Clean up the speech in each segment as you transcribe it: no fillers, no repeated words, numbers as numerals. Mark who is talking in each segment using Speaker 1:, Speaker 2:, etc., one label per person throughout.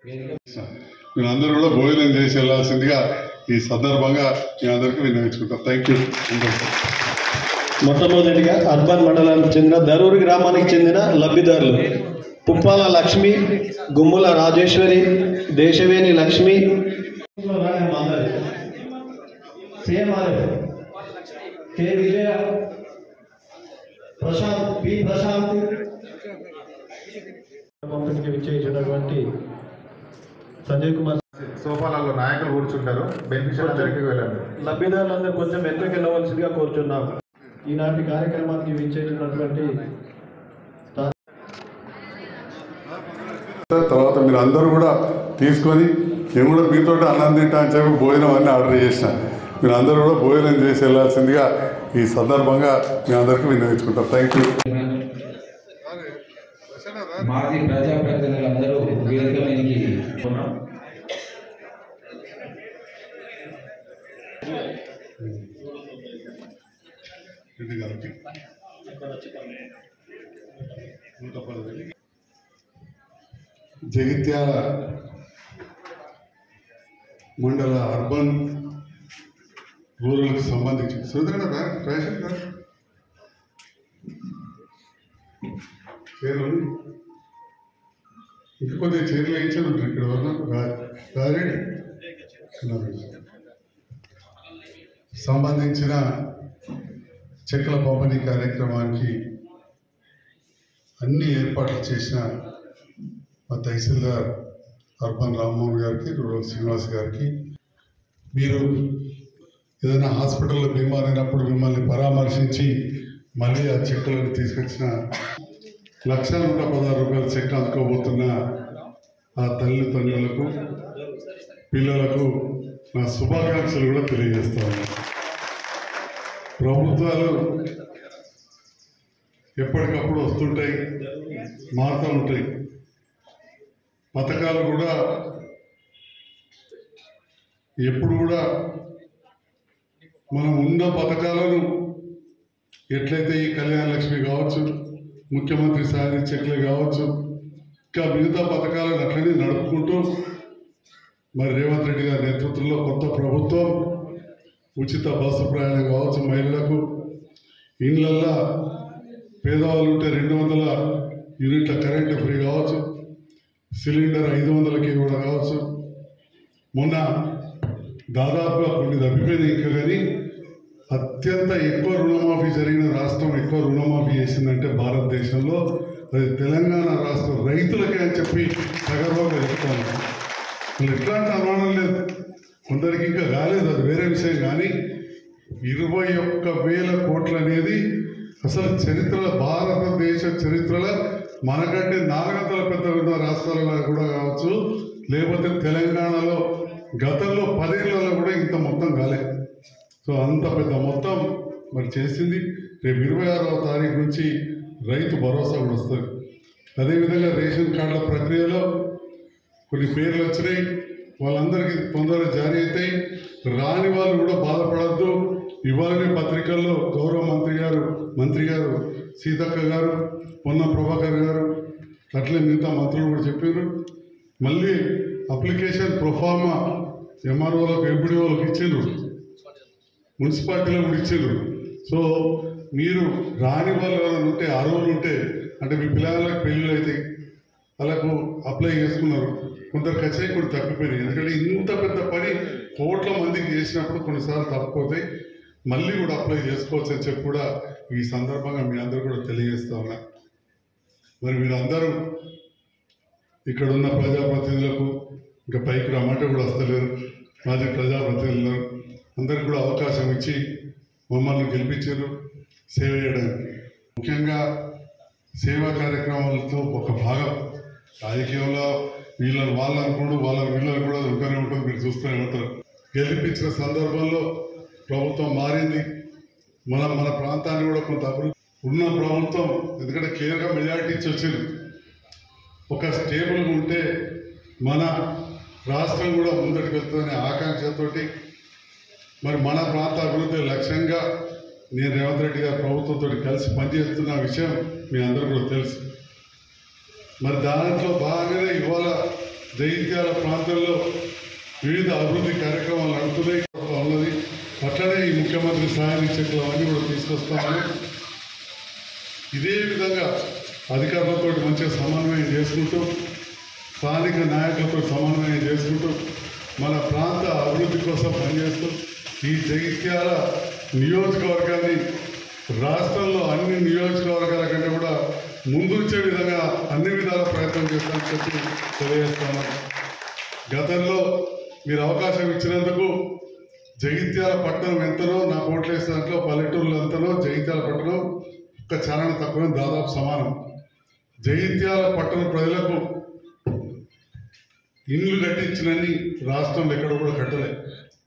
Speaker 1: మీరందరూ కూడా భోజనం చేసి వెళ్ళాల్సిందిగా ఈ సందర్భంగా మీ అందరికీ విన్నవించుకుంటాం. Thank you.
Speaker 2: మొట్టమొదటిగా అర్బన్ మండలానికి చెందిన దరూరు గ్రామానికి చెందిన లబ్ధిదారులు పుప్పాల లక్ష్మి, గుమ్ముల రాజేశ్వరి, దేశవేణి లక్ష్మి, కే విజయ, ప్రశాంత్, పి ప్రశాంత్ పంపిణీకి విచ్చేసినటువంటి సంజయ్ కుమార్.
Speaker 3: సోఫాలలో నాయకులు కూర్చుంటారు. బెనిఫిషియల్ దగ్గరికి వెళ్ళండి.
Speaker 2: లబ్ధిదారులందరూ కొంచెం వెనక్కి వెళ్ళవలసిందిగా కోరుచున్నాం. ఈనాటి కార్యక్రమానికి విచ్చేసినటువంటి
Speaker 1: తర్వాత మీరు అందరూ కూడా తీసుకొని నేను కూడా మీతో అన్నం తింటా అని చెప్పి భోజనం అన్నీ ఆర్డర్ చేసిన. మీరు అందరూ కూడా భోజనం చేసి వెళ్ళాల్సిందిగా ఈ సందర్భంగా మీ అందరికీ విన్నవించుకుంటాం. Thank you.
Speaker 4: మాజీ ప్రజాప్రతినిధులందరూ వేదిక మీదకి
Speaker 1: జగిత్యాల మండల అర్బన్ రూరల్కి సంబంధించి చీరలు ఇంకా కొద్దిగా చీరలు వేయించాను ఇక్కడ రారెడ్డి సంబంధించిన చెక్కుల పంపిణీ కార్యక్రమానికి అన్ని ఏర్పాట్లు చేసిన మా తహసీల్దార్ అర్బన్ రామ్మోహన్ గారికి, రూరల్ శ్రీనివాస్ గారికి, మీరు ఏదైనా హాస్పిటల్లో బీమారైనప్పుడు మిమ్మల్ని పరామర్శించి మళ్ళీ ఆ చెక్కులను తీసుకొచ్చిన 1,116 చెక్ అందుకోబోతున్న ఆ తల్లిదండ్రులకు, పిల్లలకు నా శుభాకాంక్షలు కూడా తెలియజేస్తాను. ప్రభుత్వాలు ఎప్పటికప్పుడు వస్తుంటాయి, మారుతూ ఉంటాయి. పథకాలు కూడా ఎప్పుడు కూడా మనం ఉన్న పథకాలను ఎట్లయితే ఈ కళ్యాణ లక్ష్మి కావచ్చు, ముఖ్యమంత్రి సాయం చెక్లే కావచ్చు, ఇంకా మిగతా పథకాలను అట్లనే నడుపుకుంటూ మరి రేవంత్ రెడ్డి గారి నేతృత్వంలో కొత్త ప్రభుత్వం ఉచిత బస్సు ప్రయాణం కావచ్చు, మహిళలకు ఇళ్ళల్లో పేదవాళ్ళు ఉంటే 200 యూనిట్ల కరెంటు ఫ్రీ కావచ్చు, సిలిండర్ 500కి కూడా కావచ్చు. మొన్న దాదాపుగా కొన్ని తప్పిపోయినాయి ఇంకా, కానీ అత్యంత ఎక్కువ రుణమాఫీ జరిగిన రాష్ట్రం, ఎక్కువ రుణమాఫీ చేసిందంటే భారతదేశంలో అది తెలంగాణ రాష్ట్రం. రైతులకే అని చెప్పి సగర్వంగా చెప్తాను. అసలు ఎట్లాంటి అనుమానం లేదు. కొందరికి ఇంకా కాలేదు, అది వేరే విషయం. కానీ 21,000 కోట్లు అనేది అసలు చరిత్రలో, భారతదేశ చరిత్రలో మనకంటే 400 పెద్ద ఉన్న రాష్ట్రాలలో కూడా కావచ్చు, లేకపోతే తెలంగాణలో గతంలో 10 ఏళ్లలో కూడా ఇంత మొత్తం కాలే. సో అంత పెద్ద మొత్తం మరి చేసింది. రేపు 26వ తారీఖు నుంచి రైతు భరోసా కూడా వస్తుంది. అదేవిధంగా రేషన్ కార్డుల ప్రక్రియలో కొన్ని పేర్లు వచ్చినాయి, వాళ్ళందరికీ తొందరగా జారీ అవుతాయి. రాని వాళ్ళు కూడా బాధపడద్దు. ఇవాళనే పత్రికల్లో గౌరవ మంత్రి గారు సీతక్క గారు, పొన్నం ప్రభాకర్ గారు, అట్లే మిగతా మంత్రులు కూడా చెప్పారు. మళ్ళీ అప్లికేషన్ ప్రొఫార్మా ఎంఆర్ఓలకు, ఎంపీడీఓలకు ఇచ్చిండ్రు, మున్సిపాలిటీలో కూడా ఇచ్చిండ్రు. సో మీరు రాని వాళ్ళు ఎవరైనా ఉంటే, అర్హులు ఉంటే, అంటే మీ పిల్లలకు పెళ్ళిళ్ళు అయితే వాళ్ళకు అప్లై చేసుకున్నారు, కొందరు ఖచ్చితంగా కూడా తప్పిపోయినాయి. ఎందుకంటే ఇంత పెద్ద పని కోట్ల మందికి చేసినప్పుడు కొన్నిసార్లు తప్పిపోతాయి. మళ్ళీ కూడా అప్లై చేసుకోవచ్చు అని చెప్పి కూడా ఈ సందర్భంగా మీ అందరూ కూడా తెలియజేస్తా ఉన్నా. మరి మీరందరూ ఇక్కడ ఉన్న ప్రజాప్రతినిధులకు ఇంకా పైకి రమ్మంటే కూడా వస్తలేరు, మాజీ ప్రజాప్రతినిధులు అందరికి కూడా అవకాశం ఇచ్చి మమ్మల్ని గెలిపించారు సేవ చేయడానికి. ముఖ్యంగా సేవా కార్యక్రమాలతో ఒక భాగం రాజకీయంలో వీళ్ళని వాళ్ళు అనుకోండి, వాళ్ళని వీళ్ళని కూడా ఉంటూనే ఉంటుంది, మీరు చూస్తూనే ఉంటారు. గెలిపించిన సందర్భంలో ప్రభుత్వం మారింది, మన ప్రాంతాన్ని కూడా కొంత అభివృద్ధి ఉన్న ప్రభుత్వం, ఎందుకంటే క్లియర్గా మెజారిటీ ఇచ్చి వచ్చింది. ఒక స్టేబుల్గా ఉంటే మన రాష్ట్రం కూడా ముందరికి వెళ్తుందనే ఆకాంక్షతోటి మరి మన ప్రాంత అభివృద్ధి లక్ష్యంగా నేను రేవంత్ రెడ్డి గారి ప్రభుత్వంతో కలిసి పనిచేస్తున్న విషయం మీ అందరూ కూడా తెలుసు. మరి దాంట్లో భాగంగానే ఇవాళ జగిత్యాల ప్రాంతంలో వివిధ అభివృద్ధి కార్యక్రమాలు నడుతున్నాయి ఉన్నది. అట్లనే ఈ ముఖ్యమంత్రి సహాయ నిక్షేపాలు అవన్నీ కూడా తీసుకొస్తామని ఇదే విధంగా అధికారులతో మంచిగా సమన్వయం చేసుకుంటూ స్థానిక నాయకులతో సమన్వయం చేసుకుంటూ మన ప్రాంత అభివృద్ధి కోసం పనిచేస్తూ ఈ జగిత్యాల నియోజకవర్గాన్ని రాష్ట్రంలో అన్ని నియోజకవర్గాల కంటే కూడా ముందుంచే విధంగా అన్ని విధాల ప్రయత్నం చేస్తామని చెప్పి తెలియజేస్తాను. గతంలో మీరు అవకాశం ఇచ్చినందుకు జగిత్యాల పట్టణం ఎంతనో నా ఓట్లు వేసిన దాంట్లో పల్లెటూరులో ఎంతనో జగిత్యాల పట్టణం ఒక చారణ తక్కువ దాదాపు సమానం. జగిత్యాల పట్టణ ప్రజలకు ఇండ్లు కట్టించినన్ని రాష్ట్రంలో ఎక్కడ కూడా కట్టలే.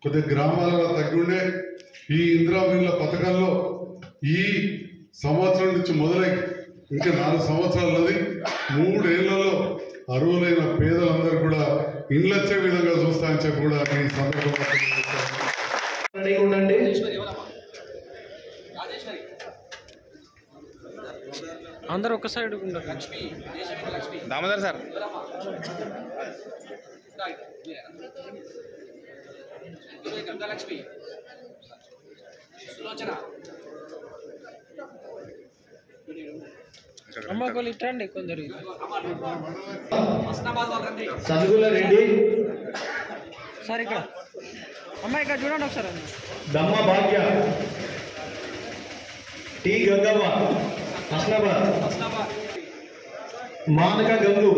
Speaker 1: కొద్దిగా గ్రామాలలో తగ్గి ఉండే ఈ ఇందిరా ఇళ్ళ పథకంలో ఈ సంవత్సరం నుంచి మొదలై ఇంకా 4 సంవత్సరాలది 3 ఏళ్లలో అర్హులైన పేదలందరూ కూడా ఇండ్లు వచ్చే విధంగా చూస్తామని చెప్పి కూడా ఈ సందర్భంగా
Speaker 2: ఉండండి.
Speaker 5: అందరూ ఒక సైడ్
Speaker 3: దామోదర్ సార్
Speaker 5: గంగాలక్ష్మి సులోచన అమ్మ కొలు ఇట్టండి కొందరు
Speaker 2: సదుగుల రెడ్డి
Speaker 5: సార్ ఇక్కడ అమ్మ ఇక్కడ చూడండి ఒకసారి.
Speaker 2: దమ్మ భాగ్య టి గంగవ్వ హస్నాబాద్ మానక గంగు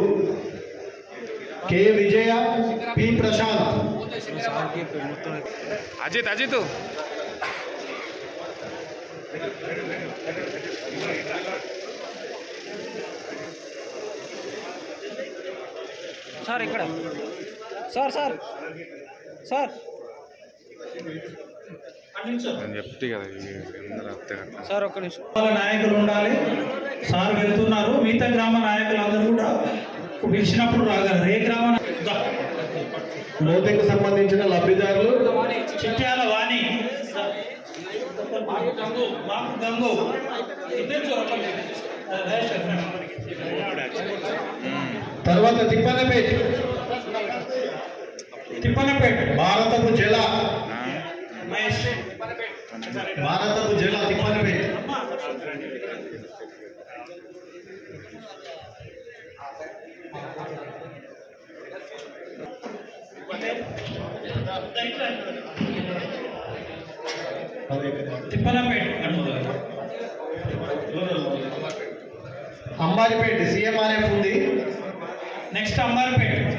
Speaker 2: కె విజయ పి ప్రశాంత్
Speaker 3: అజిత్
Speaker 5: సార్ ఇక్కడ సార్
Speaker 3: చెప్తే కదా
Speaker 5: సార్ ఒక్క నిమిషం.
Speaker 6: నాయకులు ఉండాలి. సార్ వెళ్తున్నారు. మిగతా గ్రామ నాయకులందరూ కూడా పిలిచినప్పుడు రాగలరు. ఏ గ్రామ
Speaker 2: లోతెకు సంబంధించిన లబ్ధిదారులు
Speaker 6: చిట్యాల వాణి గంగు
Speaker 2: తర్వాత తిప్పనపేట్ భారతపు జల తిప్పనపేట్ అంబారిపేట సిఎంఆర్ఎఫ్ ఉంది.
Speaker 6: నెక్స్ట్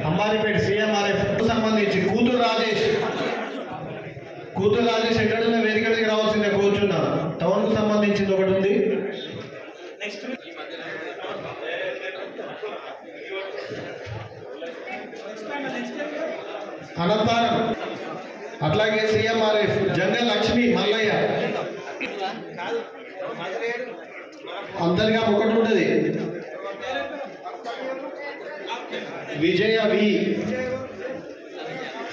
Speaker 2: అంబారిపేట సిఎంఆర్ఎఫ్ సంబంధించి కూతురు రాజేష్ ఎక్కడున్న వేదిక దగ్గర రావాల్సిందే కూర్చున్నారు. టౌన్ కు సంబంధించింది ఒకటి ఉంది.
Speaker 6: నెక్స్ట్
Speaker 2: అనంతరం అట్లాగే సిఎంఆర్ఎఫ్ జంగల్ లక్ష్మి మల్లయ్య అంతర్గా ఒకటి ఉంటుంది. విజయ వి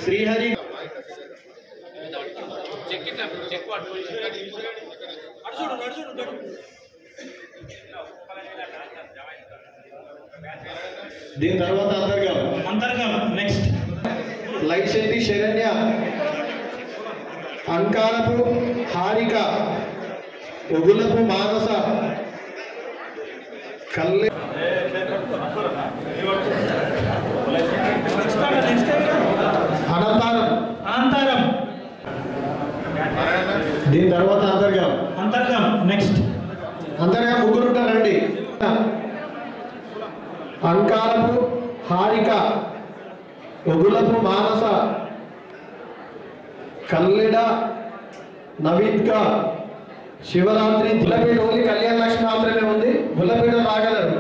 Speaker 2: శ్రీహరి దీని తర్వాత అంతర్గం
Speaker 6: నెక్స్ట్
Speaker 2: లైశెట్టి శరణ్య అంకారపు హారిక ఒగులపు మానస కల్లె అనంతరం దీని తర్వాత అంతర్గం
Speaker 6: నెక్స్ట్
Speaker 2: అంతర్గం ముగ్గురు ఉంటారండి. అంకారపు హారిక ఒగులపు మానస కల్లెడ నవీత్క శివరాత్రి బుల్లపేట ఓన్లీ కళ్యాణ లక్ష్మి మాత్రమే ఉంది. బుల్లపేట రాగలరు.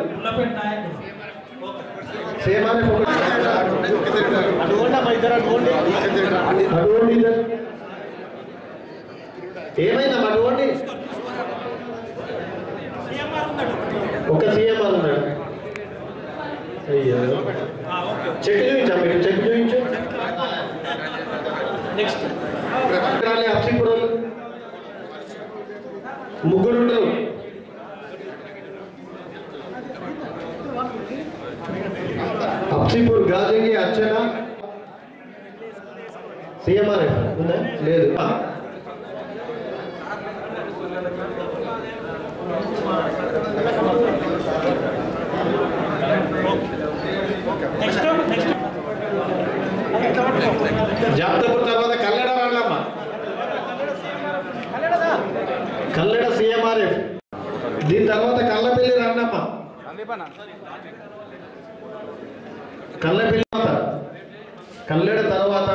Speaker 2: ఏమైందమ్మా అటువంటి ఒక సీఎంఆర్ ఉన్నాడు. అయ్యో చెక్ చూపించా మీరు చెక్ చూపించు.
Speaker 6: నెక్స్ట్
Speaker 2: అప్సిపూర్ ముగ్గురు అప్సిపూర్ గాజంగి అచ్చ సిఎంఆర్ఎఫ్ ఉందా లేదు జాప్తపూర్ తర్వాత కల్లెడ రాళ్ళమ్మ కల్లెడ సిఎంఆర్ఎఫ్ దీని తర్వాత కల్లపల్లి రాండమ్మ కల్లపల్లి కల్లెడ తర్వాత